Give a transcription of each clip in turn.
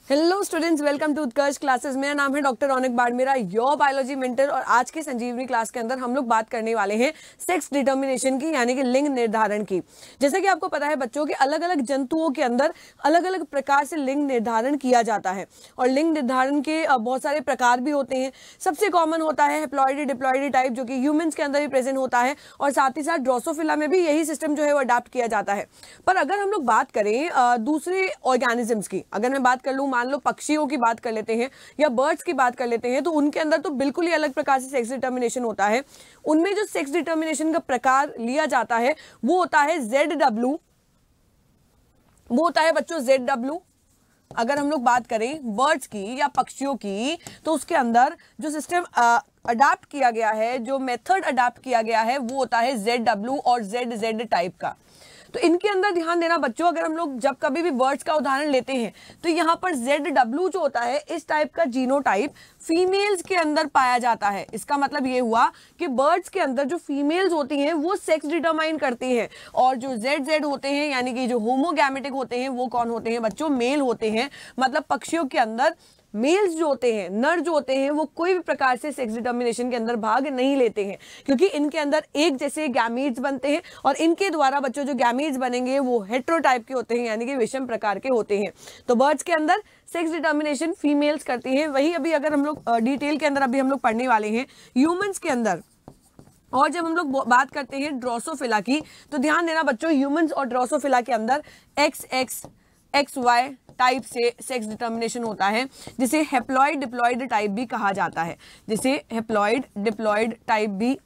Hello students, welcome to Utkarsh classes. मेरा नाम है doctor Raunak Barmera, your biology mentor. और आज के संजीवनी क्लास के अंदर हम लोग बात करने वाले हैं सेक्स डिटर्मिनेशन की, यानी कि लिंग निर्धारण की। जैसे कि आपको पता है बच्चों के अलग अलग जंतुओं के अंदर अलग अलग प्रकार से लिंग निर्धारण किया जाता है और लिंग निर्धारण के बहुत सारे प्रकार भी होते हैं। सबसे कॉमन होता है हैप्लॉइडी डिप्लॉइडी टाइप, जो कि ह्यूमंस के अंदर भी प्रेजेंट होता है और साथ ही साथ ड्रोसोफिला में भी यही सिस्टम जो है वो अडॉप्ट किया जाता है। पर अगर हम लोग बात करें दूसरे ऑर्गेनिजम्स की, अगर मैं बात कर लूँ, मान लो पक्षियों की बात कर लेते हैं या बर्ड्स की बात कर लेते हैं, तो उनके अंदर तो बिल्कुल ही अलग प्रकार से सेक्स डिटर्मिनेशन होता है। उनमें जो सेक्स डिटर्मिनेशन का प्रकार लिया जाता है वो होता है ZW, वो होता है बच्चों ZW। अगर हम लोग बात करें बर्ड्स की या पक्षियों की, तो उसके अंदर जो सिस्टम अडॉप्ट किया गया है, जो मेथड अडॉप्ट किया गया है, वो होता है ZW और ZZ टाइप का। तो इनके अंदर ध्यान देना बच्चों, अगर हम लोग जब कभी भी बर्ड्स का उदाहरण लेते हैं तो यहाँ पर ZW जो होता है, इस टाइप का जीनोटाइप फीमेल्स के अंदर पाया जाता है। इसका मतलब ये हुआ कि बर्ड्स के अंदर जो फीमेल्स होती हैं वो सेक्स डिटरमाइन करती हैं, और जो ZZ होते हैं यानी कि जो होमोगैमेटिक होते हैं वो कौन होते हैं बच्चों? मेल होते हैं। मतलब पक्षियों के अंदर मेल्स जो होते हैं, नर जो होते हैं, वो कोई भी प्रकार से सेक्स डिटर्मिनेशन के अंदर भाग नहीं लेते हैं, क्योंकि इनके अंदर एक जैसे गैमीट्स बनते हैं और इनके द्वारा बच्चों जो गैमीट्स बनेंगे वो हेटेरोटाइप के होते हैं, यानी कि विषम प्रकार के होते हैं। तो बर्ड्स के अंदर सेक्स डिटर्मिनेशन फीमेल्स करती हैं। वही अभी अगर हम लोग डिटेल के अंदर अभी हम लोग पढ़ने वाले हैं ह्यूमंस के अंदर। और जब हम लोग बात करते हैं ड्रोसोफिला की, तो ध्यान देना बच्चों, ह्यूमंस और ड्रोसोफिला के अंदर XX XY टाइप से सेक्स डिटर्मिनेशन होता है, जिसे हैप्लॉइड डिप्लॉइड टाइप भी कहा जाता है, जिसे हैप्लॉइड डिप्लॉइड टाइप भी,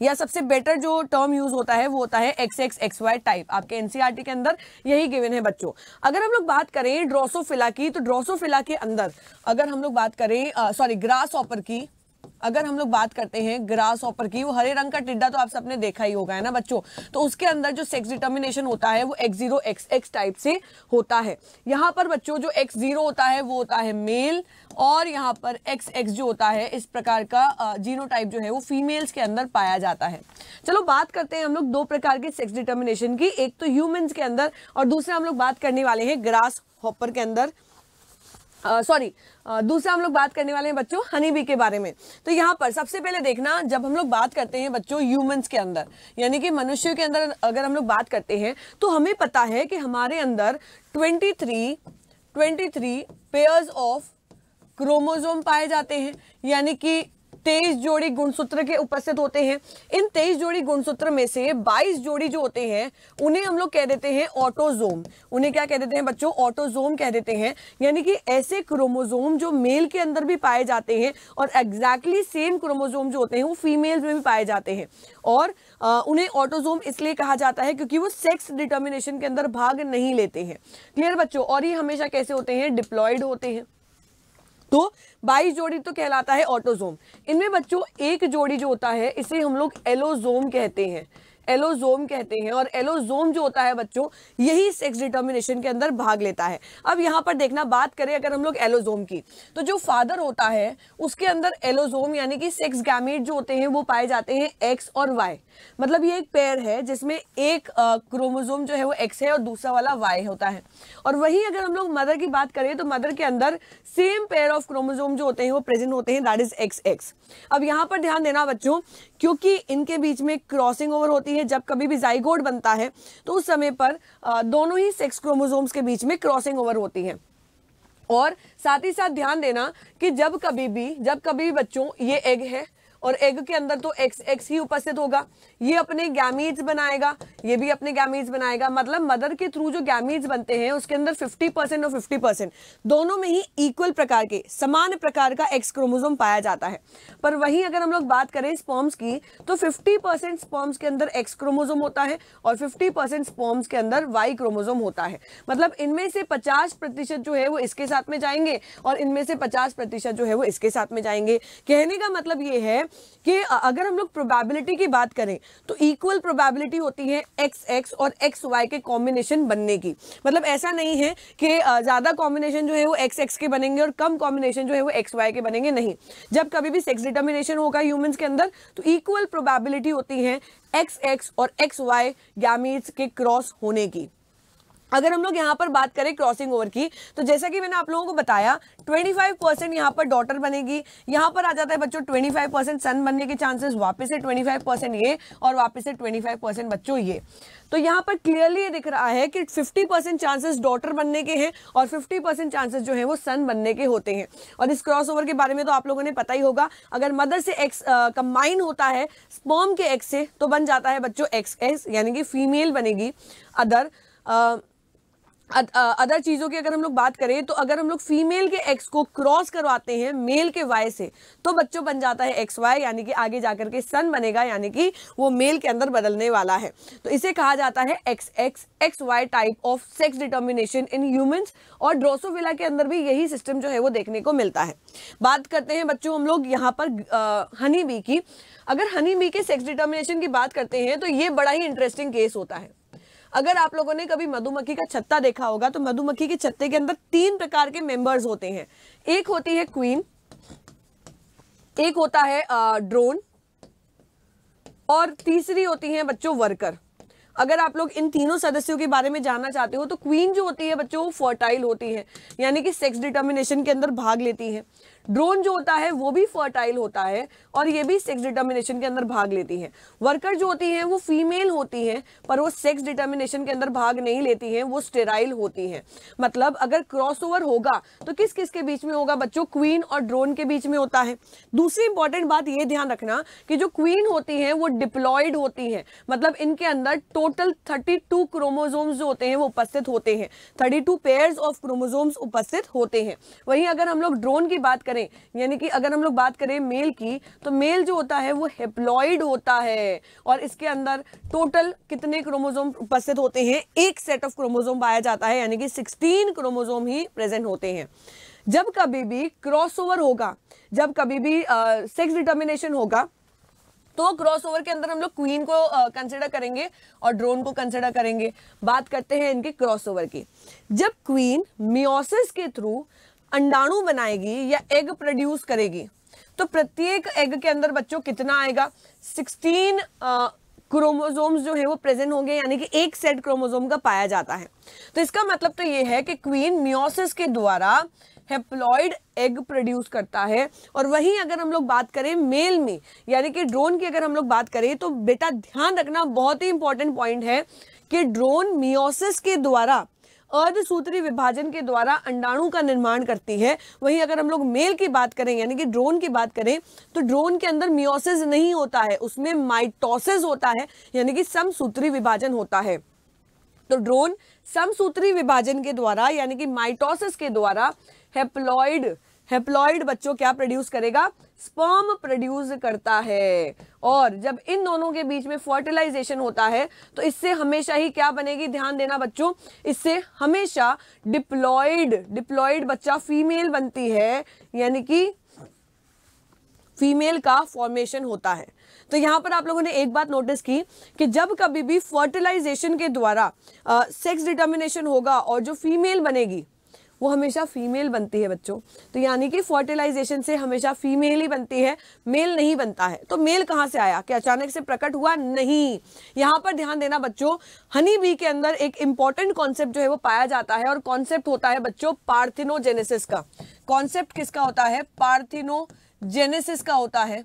या सबसे बेटर जो टर्म यूज होता है वो होता है XX XY टाइप। आपके एनसीईआरटी के अंदर यही गिवन है बच्चों। अगर हम लोग बात करें ड्रोसोफिला की, तो ड्रोसोफिला के अंदर अगर हम लोग बात करें ग्रास ऑपर की, अगर हम लोग बात करते हैं ग्रास ऑपर की, वो हरे रंग का टिड्डा तो आप सबने देखा ही होगा, है ना बच्चों। तो उसके अंदर जो सेक्स डिटर्मिनेशन होता है वो X0 XX टाइप से होता है। यहाँ पर बच्चों जो X0 होता है वो होता है मेल, और यहाँ पर XX जो होता है, इस प्रकार का जीनोटाइप जो है वो फीमेल्स के अंदर पाया जाता है। चलो बात करते हैं हम लोग दो प्रकार के सेक्स डिटर्मिनेशन की, एक तो ह्यूमंस के अंदर और दूसरा हम लोग बात करने वाले हैं ग्रास हॉपर के अंदर। दूसरा हम लोग बात करने वाले हैं बच्चों हनी बी के बारे में। तो यहाँ पर सबसे पहले देखना, जब हम लोग बात करते हैं बच्चों ह्यूमंस के अंदर, यानी कि मनुष्य के अंदर अगर हम लोग बात करते हैं, तो हमें पता है कि हमारे अंदर 23 पेयर्स ऑफ क्रोमोसोम पाए जाते हैं, यानी कि 23 जोड़ी गुणसूत्र के उपस्थित होते हैं। इन 23 जोड़ी गुणसूत्र में से 22 जोड़ी जो होते हैं उन्हें हम लोग कह देते हैं ऑटोजोम। उन्हें क्या कह देते हैं बच्चों? ऑटोजोम कह देते हैं, यानी कि ऐसे क्रोमोसोम जो मेल के अंदर भी पाए जाते हैं और एग्जैक्टली सेम क्रोमोसोम जो होते हैं वो फीमेल्स में भी पाए जाते हैं। और उन्हें ऑटोजोम इसलिए कहा जाता है क्योंकि वो सेक्स डिटर्मिनेशन के अंदर भाग नहीं लेते हैं। क्लियर बच्चों? और ये हमेशा कैसे होते हैं? डिप्लॉयड होते हैं। तो 22 जोड़ी तो कहलाता है ऑटोजोम। इनमें बच्चों एक जोड़ी जो होता है इसे हम लोग एलोजोम कहते हैं, एलोजोम कहते हैं। और एलोजोम जो होता है बच्चों, यही सेक्स डिटर्मिनेशन के अंदर भाग लेता है। अब यहाँ पर देखना, बात करें अगर हम लोग एलोजोम की, तो जो फादर होता है उसके अंदर एलोजोम यानी कि सेक्स गैमेट जो होते हैं वो पाए जाते हैं X और Y। मतलब ये एक पेयर है जिसमें एक क्रोमोसोम जो है वो X है और दूसरा वाला Y होता है। और वहीं अगर हम लोग मदर की बात करें, तो मदर के अंदर सेम पेयर ऑफ क्रोमोसोम जो होते हैं वो प्रेजेंट होते हैं, दैट इज XX। अब यहाँ पर ध्यान देना बच्चों, क्योंकि इनके बीच में क्रॉसिंग ओवर होती है, जब कभी भी जाइगोट बनता है तो उस समय पर दोनों ही सेक्स क्रोमोसोम्स के बीच में क्रॉसिंग ओवर होती है। और साथ ही साथ ध्यान देना कि जब कभी भी बच्चों ये एग है और एग के अंदर तो XX ही उपस्थित होगा, ये अपने गैमीट्स बनाएगा, ये भी अपने गैमीट्स बनाएगा। मतलब मदर के थ्रू जो गैमीट्स बनते हैं उसके अंदर 50% और 50% दोनों में ही इक्वल प्रकार के, समान प्रकार का X क्रोमोसोम पाया जाता है। पर वहीं अगर हम लोग बात करें स्पर्म्स की, तो 50% स्पर्म्स के अंदर X क्रोमोसोम होता है और 50% स्पर्म्स के अंदर Y क्रोमोसोम होता है। मतलब इनमें से 50% जो है वो इसके साथ में जाएंगे और इनमें से 50% जो है वो इसके साथ में जाएंगे। कहने का मतलब ये है कि अगर हम लोग प्रोबेबिलिटी की बात करें तो इक्वल प्रोबेबिलिटी होती है XX और XY के कॉम्बिनेशन बनने की। मतलब ऐसा नहीं है कि ज्यादा कॉम्बिनेशन जो है वो XX के बनेंगे और कम कॉम्बिनेशन जो है वो XY के बनेंगे, नहीं। जब कभी भी सेक्स डिटर्मिनेशन होगा ह्यूमंस के अंदर तो इक्वल प्रोबेबिलिटी होती है XX और XY गैमीट्स के क्रॉस होने की। अगर हम लोग यहाँ पर बात करें क्रॉसिंग ओवर की, तो जैसा कि मैंने आप लोगों को बताया 25% यहाँ पर डॉटर बनेगी, यहाँ पर आ जाता है बच्चों 25% सन बनने के चांसेस, वापस से 25% ये और वापस से 25% बच्चों ये। तो यहाँ पर क्लियरली ये दिख रहा है कि 50% चांसेस डॉटर बनने के हैं और 50% चांसेस जो है वो सन बनने के होते हैं। और इस क्रॉस ओवर के बारे में तो आप लोगों ने पता ही होगा, अगर मदर से एक्स कंबाइन होता है स्पर्म के एक्स से तो बन जाता है बच्चों एक्स एक्स, यानी कि फीमेल बनेगी। अदर चीजों की अगर हम लोग बात करें तो अगर हम लोग फीमेल के एक्स को क्रॉस करवाते हैं मेल के वाई से तो बच्चों बन जाता है एक्स वाई, यानी कि आगे जाकर के सन बनेगा, यानी कि वो मेल के अंदर बदलने वाला है। तो इसे कहा जाता है X X X Y type of sex determination in humans. और ड्रोसोफिला के अंदर भी यही सिस्टम जो है वो देखने को मिलता है। बात करते हैं बच्चों हम लोग यहाँ पर हनी बी की। अगर हनी बी के सेक्स डिटर्मिनेशन की बात करते हैं तो ये बड़ा ही इंटरेस्टिंग केस होता है। अगर आप लोगों ने कभी मधुमक्खी का छत्ता देखा होगा तो मधुमक्खी के छत्ते के अंदर 3 प्रकार के मेंबर्स होते हैं। एक होती है क्वीन, एक होता है ड्रोन और तीसरी होती है बच्चों वर्कर। अगर आप लोग इन तीनों सदस्यों के बारे में जानना चाहते हो तो क्वीन जो होती है बच्चों वो फर्टाइल होती है, यानी कि सेक्स डिटर्मिनेशन के अंदर भाग लेती है। ड्रोन जो होता है वो भी फर्टाइल होता है और ये भी सेक्स डिटर्मिनेशन के अंदर भाग लेती है। वर्कर जो होती है वो फीमेल होती है पर वो सेक्स डिटर्मिनेशन के अंदर भाग नहीं लेती है, वो स्टेराइल होती है। मतलब अगर क्रॉसओवर होगा तो किस किस के बीच में होगा बच्चों? क्वीन और ड्रोन के बीच में होता है। दूसरी इंपॉर्टेंट बात ये ध्यान रखना कि जो क्वीन होती है वो डिप्लॉयड होती है, मतलब इनके अंदर टोटल 32 क्रोमोसोम्स जो होते हैं वो उपस्थित होते हैं, 32 पेयर्स ऑफ क्रोमोसोम्स उपस्थित होते हैं। वहीं अगर हम लोग ड्रोन की बात करें, यानी कि अगर हम लोग बात करें मेल की, तो मेल जो होता है वो हेप्लॉइड होता है और इसके अंदर टोटल कितने क्रोमोसोम उपस्थित होते हैं? एक सेट ऑफ क्रोमोसोम पाया जाता है, यानी कि 16 क्रोमोसोम ही प्रेजेंट होते हैं। जब कभी भी क्रॉसओवर होगा, जब कभी भी सेक्स डिटर्मिनेशन होगा तो क्रॉसओवर के अंदर हम लोग क्वीन को कंसिडर करेंगे और ड्रोन को कंसिडर करेंगे। बात करते हैं इनके क्रॉसओवर की। जब क्वीन मियोसिस के थ्रू अंडाणु बनाएगी या एग प्रोड्यूस करेगी तो प्रत्येक एग के अंदर बच्चों कितना आएगा? 16 क्रोमोसोम्स जो है वो प्रेजेंट होंगे, यानी कि एक सेट क्रोमोसोम का पाया जाता है। तो इसका मतलब तो ये है कि क्वीन मियोसिस के द्वारा हेप्लॉइड एग प्रोड्यूस करता है। और वहीं अगर हम लोग बात करें मेल में, यानी कि ड्रोन की अगर हम लोग बात करें तो बेटा ध्यान रखना, बहुत ही इंपॉर्टेंट पॉइंट है कि ड्रोन मियोसिस के द्वारा अर्धसूत्री विभाजन के द्वारा अंडाणु का निर्माण करती है। वहीं अगर हम लोग मेल की बात करें, यानी कि ड्रोन की बात करें, तो ड्रोन के अंदर मियोसिस नहीं होता है, उसमें माइटोसिस होता है, यानी कि समसूत्री विभाजन होता है। तो ड्रोन समसूत्री विभाजन के द्वारा यानी कि माइटोसिस के द्वारा हेप्लॉइड बच्चों क्या प्रोड्यूस करेगा? स्पर्म प्रोड्यूस करता है। और जब इन दोनों के बीच में फर्टिलाइजेशन होता है तो इससे हमेशा ही क्या बनेगी? ध्यान देना बच्चों, इससे हमेशा डिप्लॉइड बच्चा फीमेल बनती है, यानी कि फीमेल का फॉर्मेशन होता है। तो यहां पर आप लोगों ने एक बात नोटिस की कि जब कभी भी फर्टिलाइजेशन के द्वारा सेक्स डिटर्मिनेशन होगा और जो फीमेल बनेगी वो हमेशा फीमेल बनती है बच्चों। तो यानी कि फर्टिलाइजेशन से हमेशा फीमेल ही बनती है, मेल नहीं बनता है। तो मेल कहां से आया? क्या अचानक से प्रकट हुआ? नहीं। यहां पर ध्यान देना बच्चों, हनी बी के अंदर एक इंपॉर्टेंट कॉन्सेप्ट जो है वो पाया जाता है और कॉन्सेप्ट होता है बच्चों पार्थिनोजेनेसिस का। कॉन्सेप्ट किसका होता है? पार्थिनोजेनेसिस का होता है,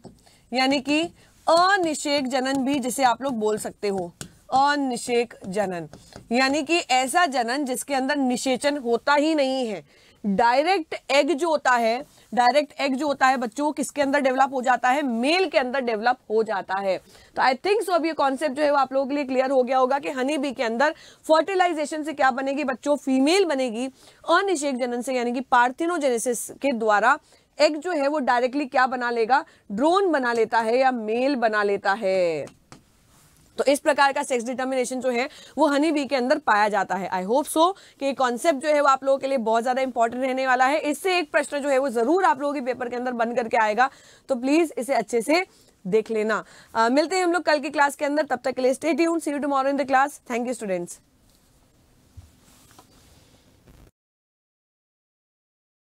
यानी कि अनिषेक जनन भी जिसे आप लोग बोल सकते हो, अनिषेक जनन, यानी कि ऐसा जनन जिसके अंदर निषेचन होता ही नहीं है। डायरेक्ट एग जो होता है बच्चों किसके अंदर डेवलप हो जाता है? मेल के अंदर डेवलप हो जाता है। तो आई थिंक सो अब ये कॉन्सेप्ट जो है वो आप लोगों के लिए क्लियर हो गया होगा कि हनी बी के अंदर फर्टिलाइजेशन से क्या बनेगी बच्चों? फीमेल बनेगी। अनिषेक जनन से यानी कि पार्थिनोजेनेसिस के द्वारा एग जो है वो डायरेक्टली क्या बना लेगा? ड्रोन बना लेता है या मेल बना लेता है। तो इस प्रकार का सेक्स डिटर्मिनेशन जो है वो हनी बी के अंदर पाया जाता है। आई होप सो कि ये कॉन्सेप्ट जो है वो आप लोगों के लिए बहुत ज्यादा इंपॉर्टेंट रहने वाला है। इससे एक प्रश्न जो है वो जरूर आप लोगों के पेपर के अंदर बन करके आएगा, तो प्लीज इसे अच्छे से देख लेना। मिलते हैं हम लोग कल की क्लास के अंदर, तब तक के लिए stay tuned, see you tomorrow in the class. Thank you students.